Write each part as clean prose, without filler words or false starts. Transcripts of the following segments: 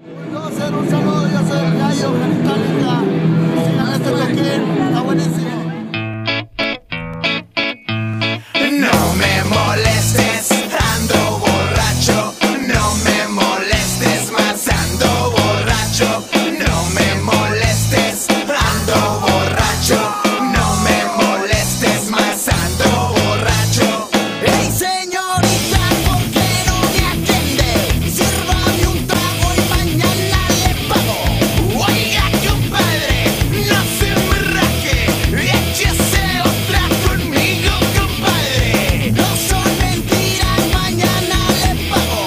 Un saludo, yo soy el Gallo, Genitalica. Sigan este toquín, está buenísimo. No me molestes, ando borracho. No me molestes más, ando borracho. No me molestes, ando borracho. No me molestes más, ando borracho. Hey señorita, ¿por qué no me atiende? Sírvame un trago y mañana le pago. Oiga, compadre, no se me raje. Échese otra conmigo, compadre. No son mentiras, mañana le pago.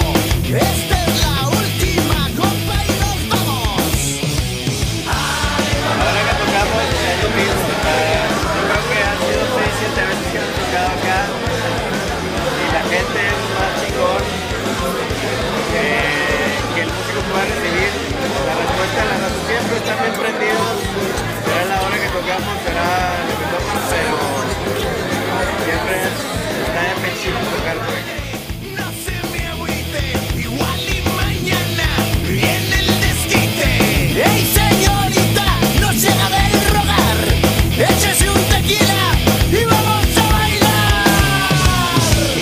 Esta es la última copa y nos vamos. Ahora que tocamos es lo mismo. Yo creo que han sido 6-7 veces que hemos tocado acá y la gente es más chingón que el músico pueda recibir. La respuesta de la raza siempre están bien prendidos. Será la hora que tocamos, será lo que tocan, pero siempre está bien chido tocar por aquí. No se me agüite, igual y mañana viene el desquite. Hey señorita, no se haga el rogar. Échese un tequila y vamos a bailar.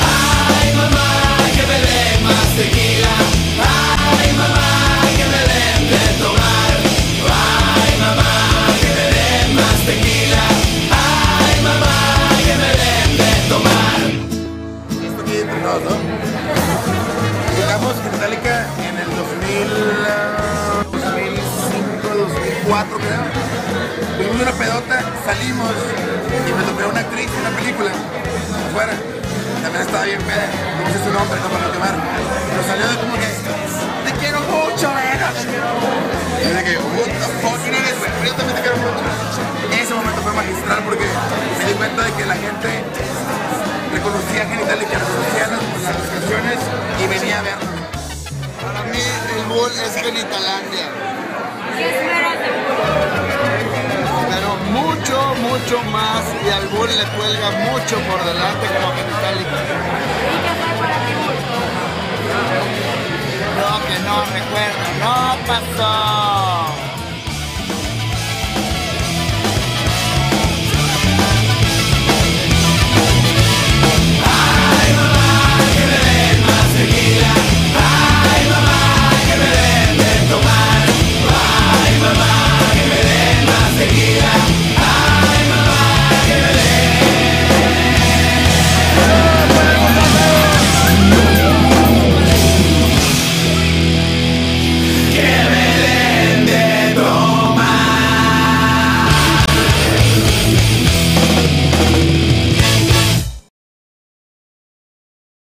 Ay, mamá, que me den más tequila. Ay, mamá, que me den de tomar. Ay, mamá, que me den más tequila. Ay, mamá, que me den de tomar. Esto aquí entre todos, ¿no? Tocamos Genitalica en el 2005, 2004 creo. Tuvimos una pedota, salimos y me topé a una actriz en una película afuera. También estaba bien peda, no sé su nombre, no para no quemar. Pero salió de como que, te quiero mucho, verga, te quiero mucho. Y yo de que, what the fuck, ¿quién eres, güey? Pero yo también te quiero mucho. Ese momento fue magistral porque me di cuenta de que la gente reconocía Genitalica, reconocía las canciones y venía a vernos. Para mí el Bull es Genitalandia. Pero mucho, mucho más y al Bull le cuelga mucho por delante como Genitalica. No, que no recuerdo, no pasó.